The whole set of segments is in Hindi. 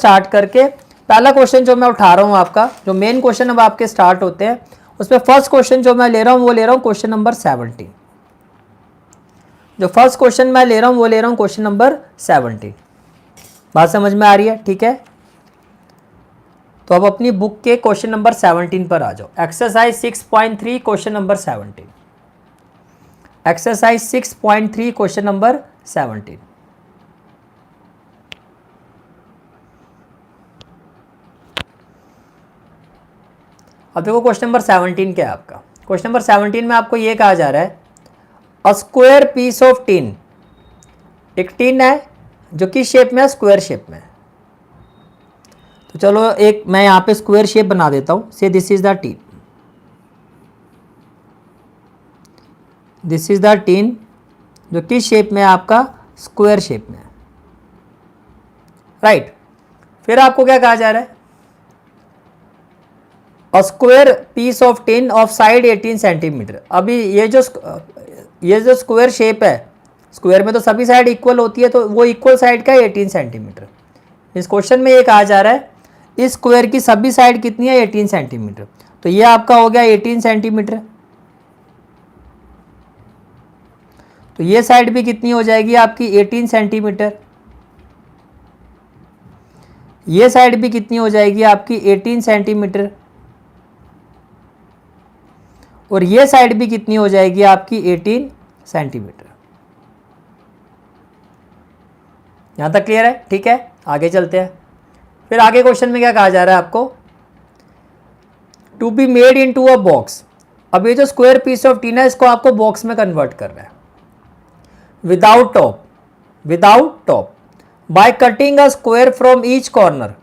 स्टार्ट करके पहला क्वेश्चन जो मैं उठा रहा हूँ आपका, जो मेन क्वेश्चन अब आपके स्टार्ट होते हैं, उसमें फर्स्ट क्वेश्चन जो मैं ले रहा हूँ वो ले रहा हूँ क्वेश्चन नंबर 17। जो फर्स्ट क्वेश्चन मैं ले रहा हूँ वो ले रहा हूँ क्वेश्चन नंबर 17। बात समझ में आ रही है? ठीक है, तो अब अपनी बुक के क्वेश्चन नंबर 17 पर आ जाओ। Exercise 6.3 question number 17। Exercise 6.3 question number 17। अब देखो क्वेश्चन नंबर 17 क्या है आपका। क्वेश्चन नंबर 17 में आपको ये कहा जा रहा है, a square piece of tin, एक टिन है जो किस शेप में है? स्क्वायर शेप में। तो चलो एक मैं यहाँ पे स्क्वायर शेप बना देता हूँ। Say this is the tin, this is the tin जो किस शेप में है आपका? स्क्वायर शेप में, राइट। फिर आपको क्या कहा जा रहा है? A square piece of tin of side 18 centimetre. अभी ये जो स्क्वायर शेप है, स्क्वायर में तो सभी साइड इक्वल होती है, तो वो इक्वल साइड का 18 सेंटीमीटर। इस क्वेश्चन में ये कहा जा रहा है इस स्क्वायर की सभी साइड कितनी है? 18 सेंटीमीटर। तो ये आपका हो गया 18 सेंटीमीटर। तो ये साइड भी कितनी हो जाएगी आपकी? 18 सेंटीमीटर। ये साइड भी कितनी हो जाएगी आपकी? 18 सेंटीमीटर। और ये साइड भी कितनी हो जाएगी आपकी? 18 सेंटीमीटर। यहां तक क्लियर है? ठीक है, आगे चलते हैं। फिर आगे क्वेश्चन में क्या कहा जा रहा है आपको? To be made into a box. अब ये जो स्क्वायर पीस ऑफ टिन है इसको आपको बॉक्स में कन्वर्ट करना है without top, without top, by cutting a square from each corner.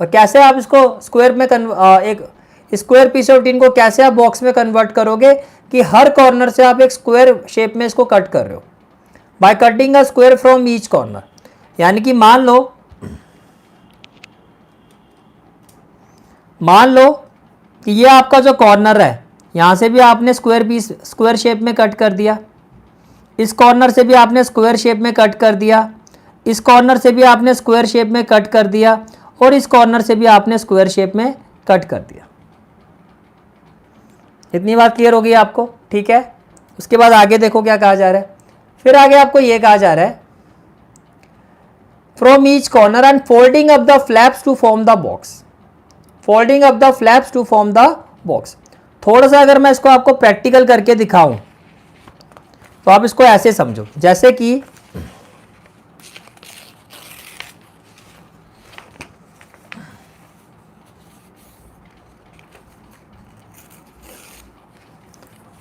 और कैसे आप इसको स्क्वायर में एक स्क्वायर पीस ऑफ टिन को कैसे आप बॉक्स में कन्वर्ट करोगे कि हर कॉर्नर से आप एक स्क्वायर शेप में इसको कट कर रहे हो। By cutting a square from each corner, यानी कि मान लो कि ये आपका जो कॉर्नर है, यहाँ से भी आपने स्क्वायर शेप में कट कर दिया, इस कॉर्नर से भी आपने स्क्वायर शेप में कट कर दिया, इस कॉर्नर से भी आपने स्क्वायर शेप में कट कर दिया, और इस कॉर्नर से भी आपने स्क्वायर शेप में कट कर दिया। इतनी बात क्लियर हो गई आपको? ठीक है, उसके बाद आगे देखो क्या कहा जा रहा है। फिर आगे आपको ये कहा जा रहा है, from each corner and folding up the flaps to form the box, folding up the flaps to form the box. थोड़ा सा अगर मैं इसको आपको प्रैक्टिकल करके दिखाऊं तो आप इसको ऐसे समझो, जैसे कि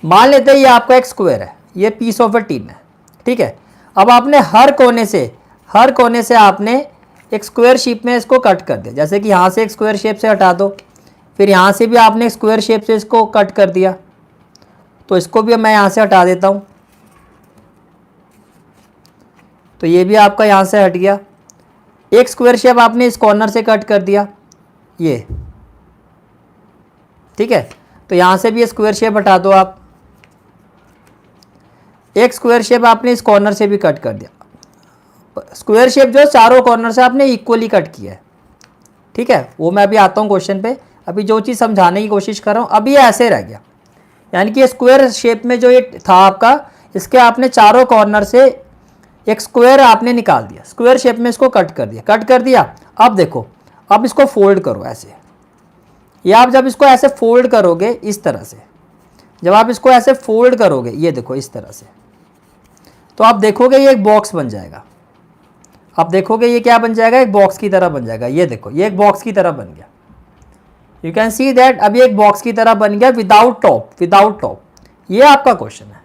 मान लेते हैं ये आपका एक स्क्वायर है, ये पीस ऑफ अ टिन है, ठीक है। अब आपने हर कोने से आपने एक स्क्वायर शेप में इसको कट कर दिया। जैसे कि यहाँ से एक स्क्वायर शेप से हटा दो, फिर यहाँ से भी आपने स्क्वायर शेप से इसको कट कर दिया, तो इसको भी मैं यहाँ से हटा देता हूँ, तो ये भी आपका यहाँ से हट गया। एक स्क्वायर शेप आपने इस कॉर्नर से कट कर दिया, ये, ठीक है। तो यहाँ से भी स्क्वायर शेप हटा दो आप, एक स्क्वायर शेप आपने इस कॉर्नर से भी कट कर दिया। स्क्वायर शेप जो चारों कॉर्नर से आपने इक्वली कट किया है, ठीक है। वो मैं अभी आता हूँ क्वेश्चन पे, अभी जो चीज़ समझाने की कोशिश कर रहा हूँ, अभी ये ऐसे रह गया। यानी कि स्क्वायर शेप में जो ये था आपका, इसके आपने चारों कॉर्नर से एक स्क्वायर आपने निकाल दिया, स्क्वायर शेप में इसको कट कर दिया। अब देखो, अब इसको फोल्ड करो ऐसे, या आप जब इसको ऐसे फोल्ड करोगे इस तरह से, जब आप इसको ऐसे फोल्ड करोगे, ये देखो इस तरह से, तो आप देखोगे ये एक बॉक्स बन जाएगा। आप देखोगे ये क्या बन जाएगा? एक बॉक्स की तरह बन जाएगा। ये देखो, ये एक बॉक्स की तरह बन गया। यू कैन सी दैट अभी एक बॉक्स की तरह बन गया विदाउट टॉप, विदाउट टॉप। ये आपका क्वेश्चन है,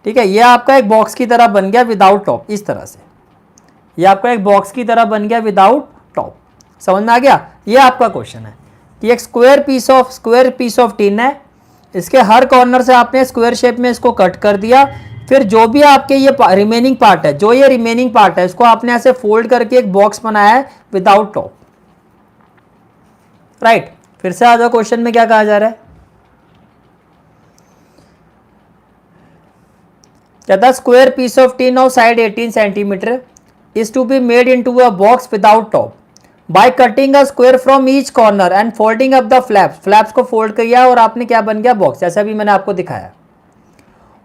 ठीक है। ये आपका एक बॉक्स की तरह बन गया विदाउट टॉप, इस तरह से। ये आपका एक बॉक्स की तरह बन गया विदाउट टॉप। समझ में आ गया? ये आपका क्वेश्चन है कि एक स्क्वायर पीस ऑफ टिन है, इसके हर कॉर्नर से आपने स्क्वायर शेप में इसको कट कर दिया, फिर जो भी आपके ये रिमेनिंग पार्ट है, जो ये रिमेनिंग पार्ट है, इसको आपने ऐसे फोल्ड करके एक बॉक्स बनाया है विदाउट टॉप, राइट। फिर से आ जाओ क्वेश्चन में क्या कहा जा रहा है। कहता है square piece of tin of side 18 centimetre is to be made into a box without top by cutting a square from each corner and folding up the flaps. Flaps को फोल्ड किया और आपने क्या बन गया बॉक्स, जैसा भी मैंने आपको दिखाया.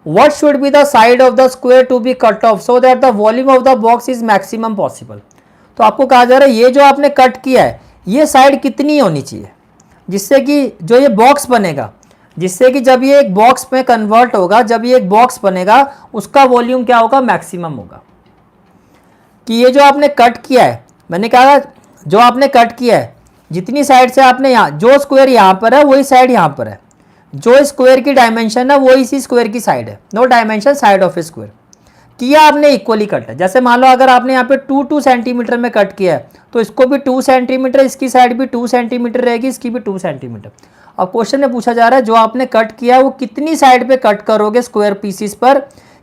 What should be the side of the square to be cut off so that the volume of the box is maximum possible. तो आपको कहा जा रहा है ये जो आपने कट किया है ये साइड कितनी होनी चाहिए जिससे कि जो ये बॉक्स बनेगा, जिससे कि जब ये एक बॉक्स में कन्वर्ट होगा, जब ये एक बॉक्स बनेगा उसका वॉल्यूम क्या होगा, मैक्सिमम होगा. कि ये जो आपने कट किया है, मैंने कहा जो आपने कट किया है जितनी साइड से आपने यहाँ, जो स्क्वायर यहाँ पर है वही साइड यहाँ पर है, जो स्क्वायर की डायमेंशन है वो इसी स्क्वायर की साइड है. No dimension side of a square. किया आपने इक्वली कट है. जैसे मान लो अगर आपने यहाँ पे 2 सेंटीमीटर में कट किया है तो इसको भी 2 सेंटीमीटर, इसकी साइड भी 2 सेंटीमीटर रहेगी, इसकी भी 2 सेंटीमीटर. अब क्वेश्चन में पूछा जा रहा है जो आपने कट किया वो कितनी साइड पे कट करोगे स्क्वायर पीसीस पर,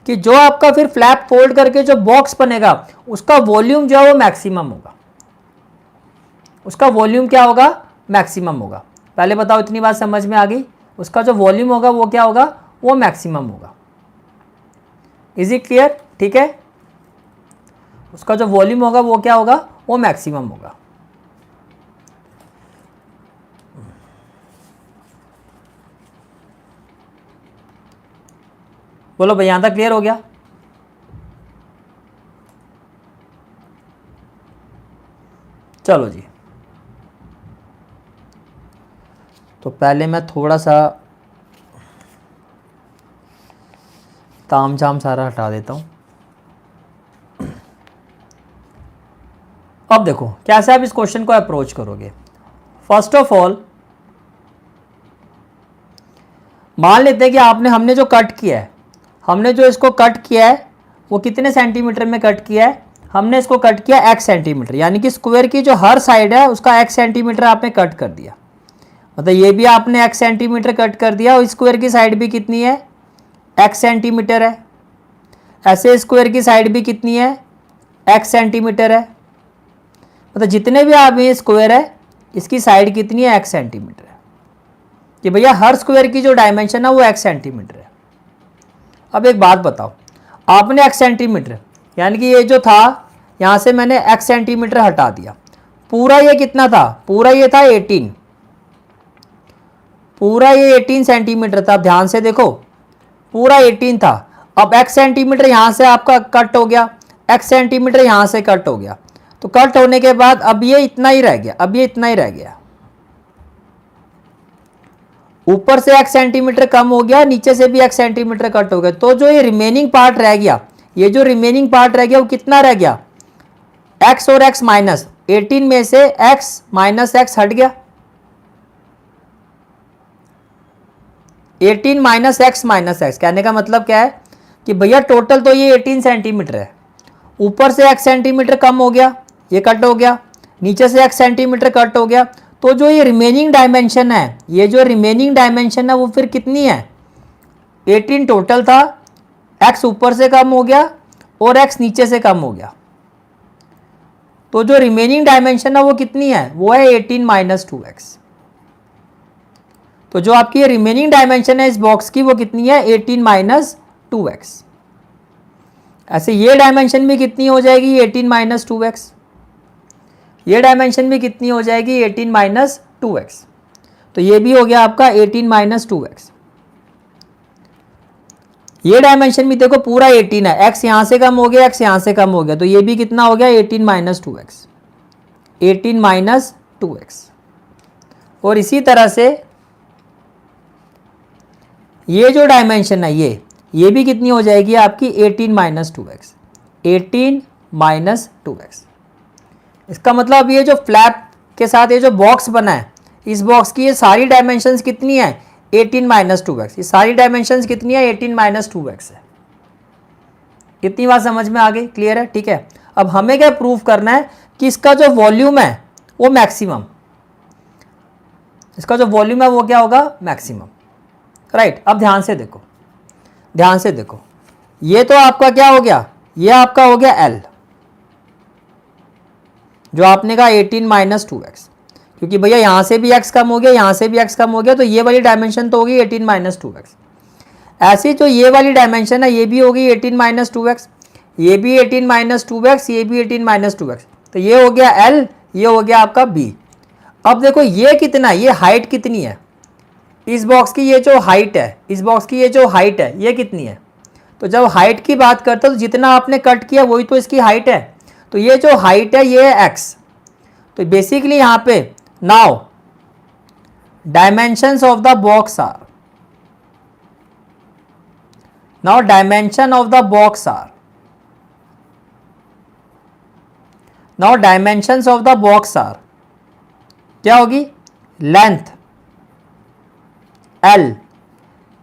कि जो आपका फिर फ्लैप फोल्ड करके जो बॉक्स बनेगा उसका वॉल्यूम जो है वो मैक्सिमम होगा. उसका वॉल्यूम क्या होगा, मैक्सिमम होगा. पहले बताओ इतनी बात समझ में आ गई. उसका जो वॉल्यूम होगा वो क्या होगा, वो मैक्सिमम होगा. Is it clear? ठीक है. उसका जो वॉल्यूम होगा वो क्या होगा, वो मैक्सिमम होगा. बोलो भाई यहां तक क्लियर हो गया? चलो जी. तो पहले मैं थोड़ा सा ताम झाम सारा हटा देता हूं. अब देखो कैसे आप इस क्वेश्चन को अप्रोच करोगे. फर्स्ट ऑफ ऑल मान लेते हैं कि हमने जो कट किया है, हमने जो इसको कट किया है वो कितने सेंटीमीटर में कट किया है, हमने इसको कट किया x सेंटीमीटर, यानी कि स्क्वायर की जो हर साइड है उसका x सेंटीमीटर आपने कट कर दिया. मतलब ये भी आपने x सेंटीमीटर कट कर दिया और स्क्वायर की साइड भी कितनी है, x सेंटीमीटर है. ऐसे स्क्वायर की साइड भी कितनी है, x सेंटीमीटर है. मतलब जितने भी आप ये स्क्वायर है इसकी साइड कितनी है, x सेंटीमीटर है. कि भैया हर स्क्वायर की जो डायमेंशन है वो x सेंटीमीटर है. अब एक बात बताओ, आपने x सेंटीमीटर यानी कि ये जो था यहाँ से मैंने x सेंटीमीटर हटा दिया, पूरा ये कितना था, पूरा ये था 18, पूरा ये 18 सेंटीमीटर था. ध्यान से देखो पूरा 18 था. अब x सेंटीमीटर यहाँ से आपका कट हो गया, x सेंटीमीटर यहाँ से कट हो गया. तो कट होने के बाद अब ये इतना ही रह गया, अब ये इतना ही रह गया. ऊपर से x सेंटीमीटर कम हो गया, नीचे से भी x सेंटीमीटर कट हो गया. तो जो ये रिमेनिंग पार्ट रह गया, ये जो रिमेनिंग पार्ट रह गया वो कितना रह गया, x और x माइनस 18 में से x माइनस x हट गया. 18 माइनस x माइनस x कहने का मतलब क्या है कि भैया टोटल तो ये 18 सेंटीमीटर है, ऊपर से x सेंटीमीटर कम हो गया, ये कट हो गया, नीचे से x सेंटीमीटर कट हो गया. तो जो ये रिमेनिंग डायमेंशन है, ये जो रिमेनिंग डायमेंशन है वो फिर कितनी है, 18 टोटल था, x ऊपर से कम हो गया और x नीचे से कम हो गया. तो जो रिमेनिंग डायमेंशन है वो कितनी है, वो है 18 माइनस 2x. तो जो आपकी ये रिमेनिंग डायमेंशन है इस बॉक्स की वो कितनी है, 18 माइनस 2x. ऐसे ये डायमेंशन भी कितनी हो जाएगी, 18 माइनस 2x. ये डायमेंशन भी कितनी हो जाएगी, 18 माइनस 2x. तो ये भी हो गया आपका 18 माइनस 2x. ये डायमेंशन भी देखो पूरा 18 है, x यहाँ से कम हो गया, x यहाँ से कम हो गया, तो ये भी कितना हो गया, 18 माइनस 2x, 18 माइनस 2x. और इसी तरह से ये जो डायमेंशन है ये भी कितनी हो जाएगी आपकी, 18 माइनस 2x, 18 माइनस 2x. इसका मतलब ये जो फ्लैप के साथ ये जो बॉक्स बना है, इस बॉक्स की ये सारी डायमेंशंस कितनी है, 18 माइनस 2x. ये सारी डायमेंशंस कितनी है, 18 माइनस 2x है. इतनी बात समझ में आ गई, क्लियर है? ठीक है. अब हमें क्या प्रूव करना है कि इसका जो वॉल्यूम है वो मैक्सिमम, इसका जो वॉल्यूम है वो क्या होगा, मैक्सिमम. राइट. अब ध्यान से देखो, ध्यान से देखो, ये तो आपका क्या हो गया, ये आपका हो गया L, जो आपने कहा 18 माइनस 2x, क्योंकि भैया यहाँ से भी x कम हो गया, यहाँ से भी x कम हो गया, तो ये वाली डायमेंशन तो होगी 18 माइनस 2x. ऐसी जो ये वाली डायमेंशन है ये भी होगी 18 माइनस 2x. ये भी 18 माइनस 2x, ये भी 18 माइनस 2x, तो ये हो गया L, ये हो गया आपका B। अब देखो ये कितना, ये हाइट कितनी है इस बॉक्स की, ये जो हाइट है इस बॉक्स की, ये जो हाइट है ये कितनी है। तो जब हाइट की बात करते हो तो जितना आपने कट किया वही तो इसकी हाइट है, तो ये जो हाइट है ये है x। तो बेसिकली यहां पे now dimensions of the box are, now dimension of the box are, now dimensions of the box are क्या होगी, length L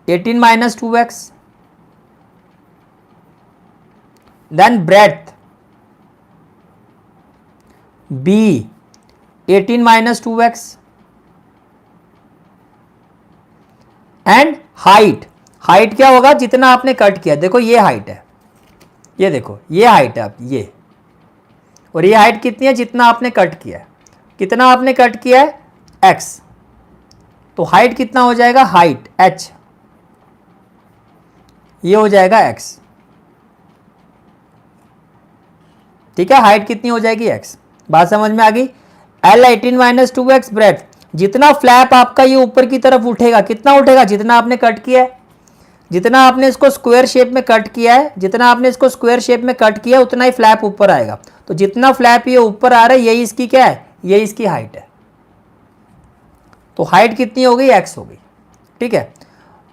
18 minus 2x, then breadth B 18 minus 2x, and height, height क्या होगा जितना आपने कट किया। देखो ये हाइट है, ये देखो ये हाइट है आप ये, और ये हाइट कितनी है जितना आपने कट किया है। कितना आपने कट किया है x, तो हाइट कितना हो जाएगा, हाइट h, ये हो जाएगा x। ठीक है, हाइट कितनी हो जाएगी x। बात समझ में आ गई। L 18 माइनस 2x ब्रेथ, जितना फ्लैप आपका ये ऊपर की तरफ उठेगा, कितना उठेगा जितना आपने कट किया है, जितना आपने इसको स्क्वायर शेप में कट किया है, जितना आपने इसको स्क्वायर शेप में कट किया उतना ही फ्लैप ऊपर आएगा। तो जितना फ्लैप ये ऊपर आ रहा है यही इसकी क्या है, यही इसकी हाइट है। तो हाइट कितनी हो गई, x हो गई। ठीक है,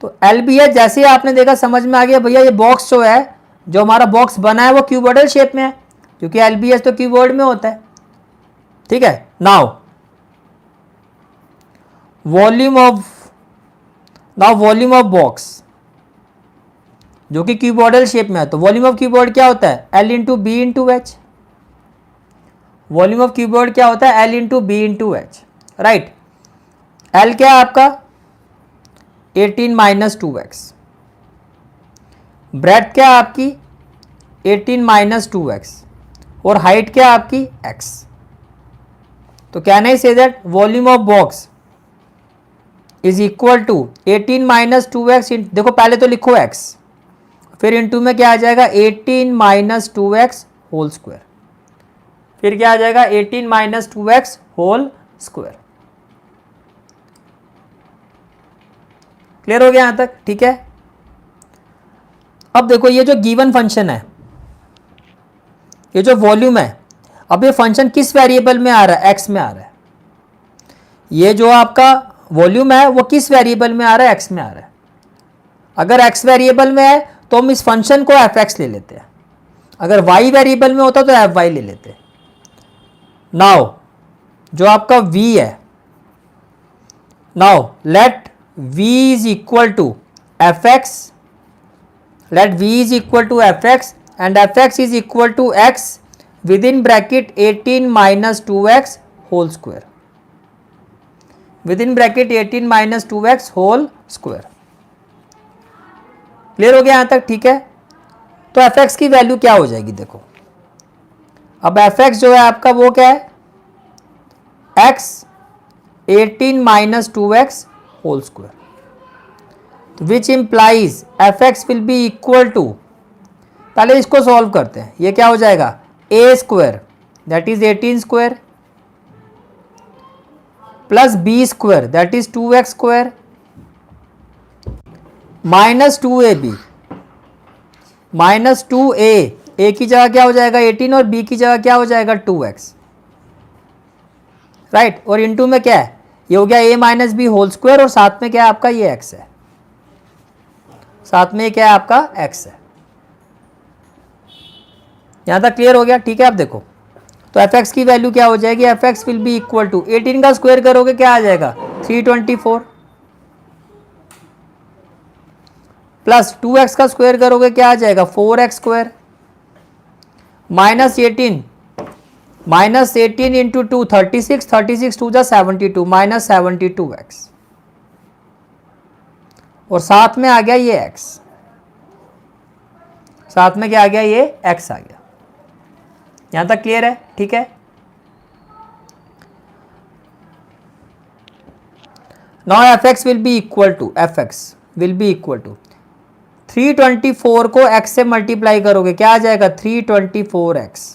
तो एल बी है, जैसे ही आपने देखा समझ में आ गया भैया ये बॉक्स जो है, जो हमारा बॉक्स बना है वो क्यूबॉइडल शेप में है, क्योंकि एल बी एस तो क्यूबॉइड में होता है। ठीक है, नाउ वॉल्यूम ऑफ बॉक्स जो कि क्यूबॉइडल शेप में है, तो वॉल्यूम ऑफ क्यूबॉइड क्या होता है, L into B into H. Volume of cuboid क्या होता है, L into B into H, right. L क्या है आपका 18 माइनस 2x, ब्रेड्थ क्या है आपकी 18 माइनस 2x, और हाइट क्या है आपकी x। तो can I say that volume of box is equal to 18 minus 2x, देखो पहले तो लिखो x, फिर इंटू में क्या आ जाएगा 18 माइनस 2x होल स्क्वायर, फिर क्या आ जाएगा 18 minus 2x whole square. Clear हो गया यहां तक, ठीक है। अब देखो ये जो गिवन फंक्शन है, ये जो वॉल्यूम है, अब ये फंक्शन किस वेरिएबल में आ रहा है, x में आ रहा है। ये जो आपका वॉल्यूम है वो किस वेरिएबल में आ रहा है, x में आ रहा है। अगर x वेरिएबल में है तो हम इस फंक्शन को fx ले लेते हैं, अगर y वेरिएबल में होता तो fy ले लेते हैं। नाउ जो आपका v है, now let v is equal to fx, let v is equal to fx and fx is equal to x within bracket 18 minus 2x whole square, within bracket 18 minus 2x whole square। Clear हो गया यहां तक, ठीक है। तो fx की वैल्यू क्या हो जाएगी, देखो अब fx जो है आपका वो क्या है, x 18 minus 2x whole square, which implies fx will be equal to, पहले इसको सॉल्व करते हैं, ये क्या हो जाएगा a square that is 18 square plus b square that is 2x square minus 2ab minus 2a, a की जगह क्या हो जाएगा 18 और b की जगह क्या हो जाएगा 2x, राइट। और इनटू में क्या है, ये हो गया a minus B whole square, और साथ में क्या है आपका ये x है, साथ में क्या है आपका x है। यहां तक क्लियर हो गया, ठीक है। अब देखो तो fx की वैल्यू क्या हो जाएगी, fx will be equal to 18 का स्क्वायर करोगे क्या आ जाएगा 324, प्लस 2x का स्क्वायर करोगे क्या आ जाएगा 4x square, minus 18 into 2 36, 36 to जा 72 माइनस 72x, और साथ में आ गया ये x, साथ में क्या आ गया ये x आ गया। यहां तक क्लियर है, ठीक है। Now fx will be equal to 3 324 को x से मल्टीप्लाई करोगे क्या आ जाएगा 324x।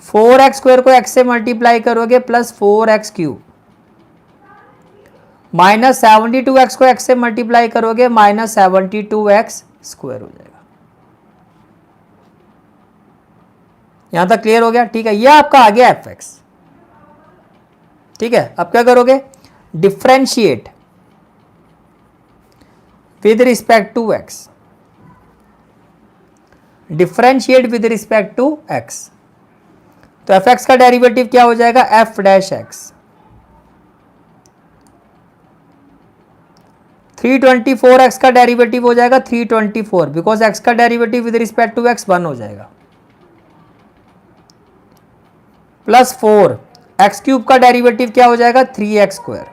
4x स्क्वायर को x से मल्टीप्लाई करोगे plus 4x cube, minus 72x को x से मल्टीप्लाई करोगे माइनस 72x स्क्वायर हो जाएगा। यहां तक क्लियर हो गया? ठीक है, यह आपका आ गया fx। ठीक है, अब क्या करोगे, differentiate with respect to x, differentiate with respect to x। तो fx का डेरिवेटिव क्या हो जाएगा f डैश x। 324x का डेरिवेटिव हो जाएगा 324, बिकॉज x का derivative with respect to x 1 हो जाएगा, प्लस 4 x क्यूब का डेरिवेटिव क्या हो जाएगा 3x square,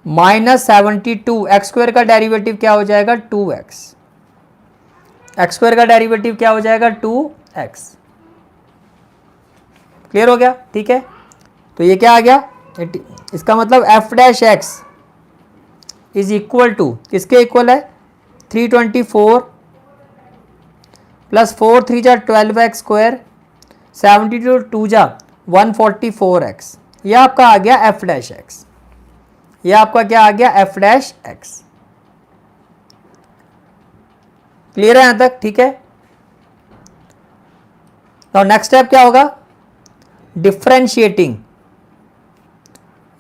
minus 72 x square का डेरिवेटिव क्या हो जाएगा 2x, x स्क्वायर का डेरिवेटिव क्या हो जाएगा 2x। क्लियर हो गया? ठीक है, तो ये क्या आ गया, इसका मतलब f dash x is equal to किसके इक्वल है 324 प्लस 4 3 जा 12x स्क्वायर 72 2 जा 144x। ये आपका आ गया f डैश x। ये आपका क्या आ गया f डैश x। क्लियर है यहां तक? ठीक है, नाउ नेक्स्ट स्टेप क्या होगा, differentiating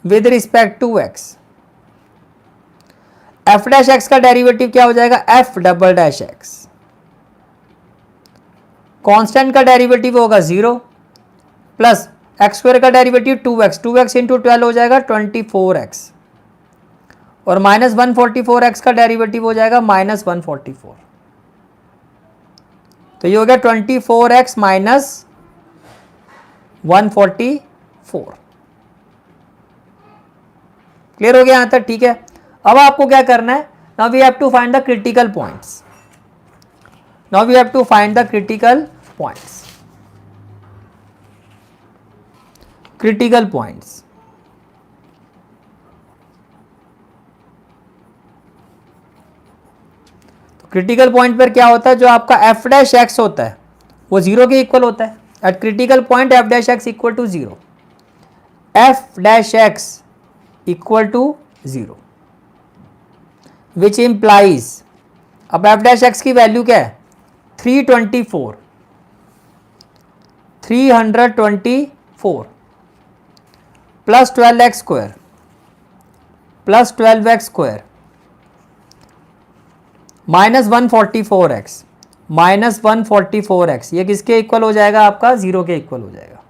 with respect to x। f dash x का डेरिवेटिव क्या हो जाएगा f double dash x। Constant का डेरिवेटिव होगा 0 प्लस x स्क्वायर का डेरिवेटिव 2x इंटू 12 हो जाएगा 24x, और माइनस 144x का डेरिवेटिव हो जाएगा माइनस 144। तो ये हो गया 24x माइनस 144। क्लियर हो गया यहां तक? ठीक है, अब आपको क्या करना है, now we have to find the critical points. Now we have to find the critical points. Critical points, critical point पर क्या होता है, जो आपका f डैश x होता है वो 0 के इक्वल होता है। At critical point f dash x equal to 0, f dash x equal to 0, which implies, अब f डैश x की वैल्यू क्या है 324 plus 12x square plus 12x square minus 144x, ये किसके इक्वल हो जाएगा आपका 0 के इक्वल हो जाएगा।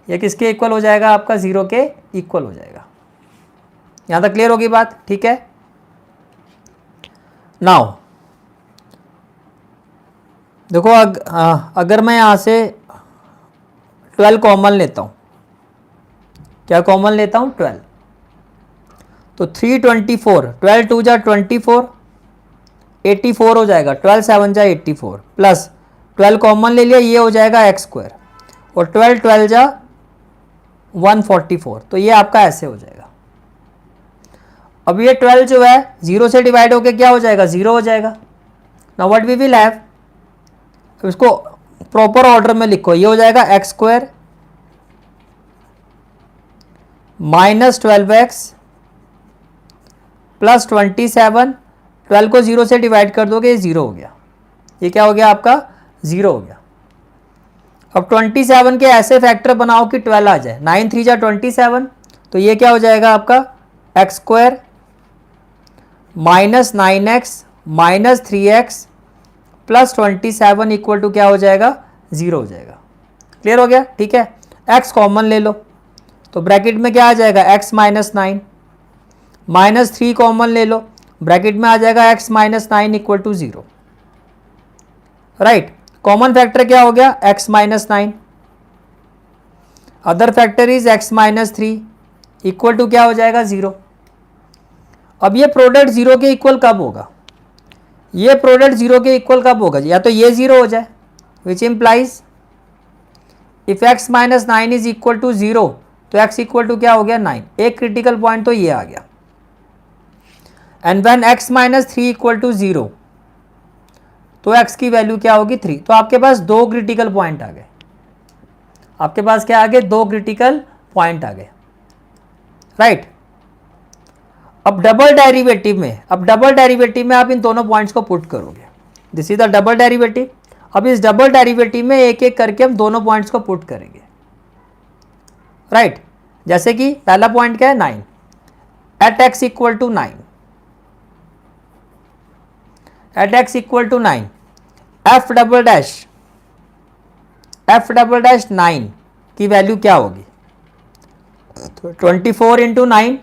ये किसके इक्वल हो जाएगा आपका 0 के इक्वल हो जाएगा। यहां तक क्लियर होगी बात? ठीक है, नाउ देखो अगर मैं यहां से 12 कॉमन लेता हूं, क्या कॉमन लेता हूं 12, तो 324 12 2 जा 24 84 हो जाएगा, 12 7 जा 84 प्लस 12 कॉमन ले लिया, ये हो जाएगा x स्क्वायर, और 12 12 जा 144, तो ये आपका ऐसे हो जाएगा। अब ये 12 जो है 0 से डिवाइड होके क्या हो जाएगा 0 हो जाएगा। Now what we will have, इसको प्रॉपर ऑर्डर में लिखो, ये हो जाएगा x square minus 12x plus 27, 12 को 0 से डिवाइड कर दोगे ये 0 हो गया। ये क्या हो गया आपका 0 हो गया। अब 27 के ऐसे फैक्टर बनाओ कि 12 आ जाए, 9 3 जा 27, तो ये क्या हो जाएगा आपका x square minus 9x minus 3x plus 27 equal to क्या हो जाएगा 0 हो जाएगा। क्लियर हो गया? ठीक है, x कॉमन ले लो, तो ब्रैकेट में क्या आ जाएगा x माइनस 9, माइनस 3 कॉमन ले लो, ब्रैकेट में आ जाएगा x minus 9 equal to 0। Right, common factor क्या हो गया x minus 9, other factor is x minus 3 equal to क्या हो जाएगा 0। अब ये प्रोडक्ट 0 के इक्वल कब होगा, ये प्रोडक्ट 0 के इक्वल कब होगा, या तो ये 0 हो जाए, which implies if x minus 9 is equal to 0, तो x इक्वल टू क्या हो गया 9। एक क्रिटिकल पॉइंट तो ये आ गया। And when x minus 3 equal to 0, तो x की वैल्यू क्या होगी 3। तो आपके पास दो क्रिटिकल पॉइंट आ गए, आपके पास क्या आ गए, दो क्रिटिकल पॉइंट आ गए, राइट। अब डबल डेरिवेटिव में आप इन दोनों पॉइंट्स को पुट करोगे, this is the double derivative. अब इस डबल डेरिवेटिव में एक एक करके हम दोनों पॉइंट्स को पुट करेंगे, राइट। जैसे कि पहला पॉइंट क्या है 9, at x equal to 9, at x equal to 9 f double dash 9 की वैल्यू क्या होगी, तो 24 इंटू 9,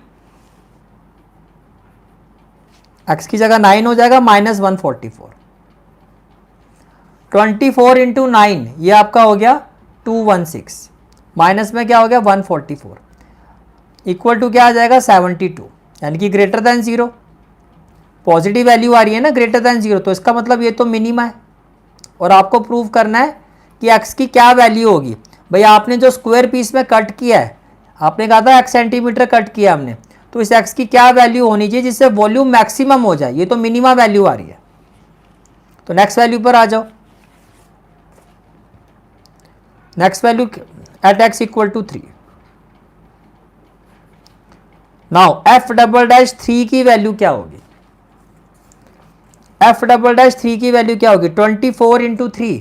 x की जगह 9 हो जाएगा माइनस 144, 24 इंटू 9 ये आपका हो गया 216, माइनस में क्या हो गया 144, इक्वल टू क्या आ जाएगा 72, यानी कि ग्रेटर देन 0। पॉजिटिव वैल्यू आ रही है ना ग्रेटर देन 0, तो इसका मतलब ये तो मिनिमा है। और आपको प्रूव करना है कि x की क्या वैल्यू होगी। भाई आपने जो स्क्वायर पीस में कट किया है, आपने कहा था x सेंटीमीटर कट किया हमने, तो इस x की क्या वैल्यू होनी चाहिए जिससे वॉल्यूम मैक्सिमम हो जाए। ये तो मिनिमा वैल्यू आ रही है। तो नेक्स्ट वैल्यू पर आ जाओ। Next value at x equal to 3। Now f double dash 3 की वैल्यू क्या होगी, f डबल डैश 3 की वैल्यू क्या होगी 24 इंटू 3,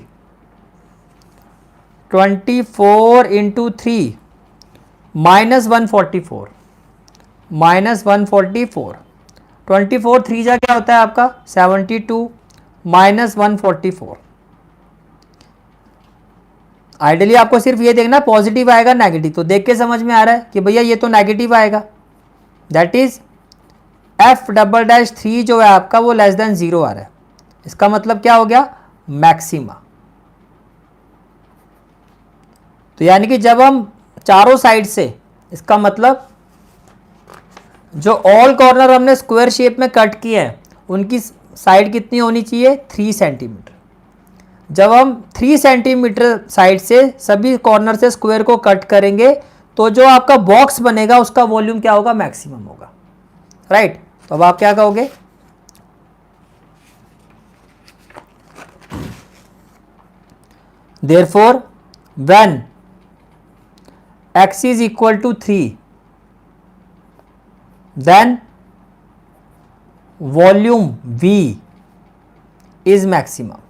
24 इंटू 3 माइनस 144, माइनस 144, 24 3 जा क्या होता है आपका 72 माइनस 144। आइडियली आपको सिर्फ ये देखना पॉजिटिव आएगा नेगेटिव, तो देख के समझ में आ रहा है कि भैया ये तो नेगेटिव आएगा। That is f double dash 3 जो है आपका वो लेस देन 0 आ रहा है। इसका मतलब क्या हो गया मैक्सिमा। तो यानी कि जब हम चारों साइड से, इसका मतलब जो ऑल कॉर्नर हमने स्क्वायर शेप में कट किए हैं उनकी साइड कितनी होनी चाहिए 3 सेंटीमीटर। जब हम 3 सेंटीमीटर साइड से सभी कॉर्नर से स्क्वायर को कट करेंगे तो जो आपका बॉक्स बनेगा उसका वॉल्यूम क्या होगा मैक्सिमम होगा, राइट। तो अब आप क्या कहोगे, therefore when x is equal to 3 then volume V is maximum,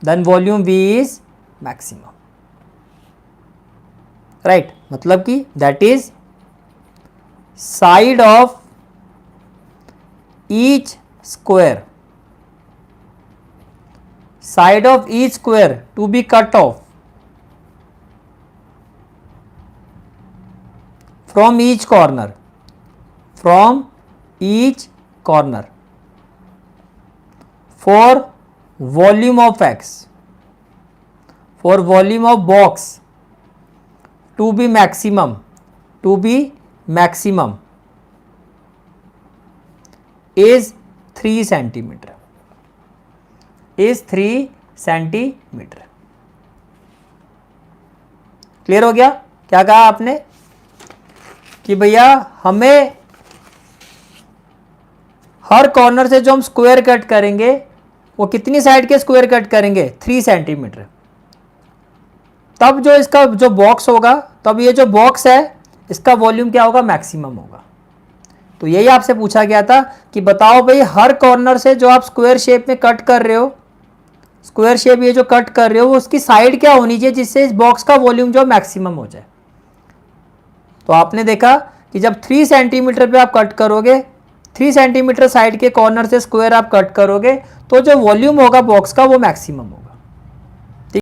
then volume V is maximum, right। मतलब कि that is side of each square, side of each square to be cut off from each corner, from each corner for volume of x, for volume of box to be maximum, to be maximum is 3 centimeter, is 3 centimetre. Clear हो गया। क्या कहा आपने कि भैया हमें हर कॉर्नर से जो हम स्क्वायर कट करेंगे वो कितनी साइड के स्क्वायर कट करेंगे 3 सेंटीमीटर। तब जो इसका जो बॉक्स होगा, तब ये जो बॉक्स है इसका वॉल्यूम क्या होगा मैक्सिमम होगा। तो यही आपसे पूछा गया था कि बताओ भाई हर कॉर्नर से जो आप स्क्वायर शेप में कट कर रहे हो, स्क्वायर शेप ये जो कट कर रहे हो उसकी साइड क्या होनी चाहिए जिससे इस बॉक्स का वॉल्यूम जो मैक्सिमम हो जाए। तो आपने देखा कि जब 3 सेंटीमीटर पे आप कट करोगे, 3 सेंटीमीटर साइड के कॉर्नर से स्क्वायर आप कट करोगे तो जो वॉल्यूम होगा बॉक्स का वो मैक्सिमम होगा।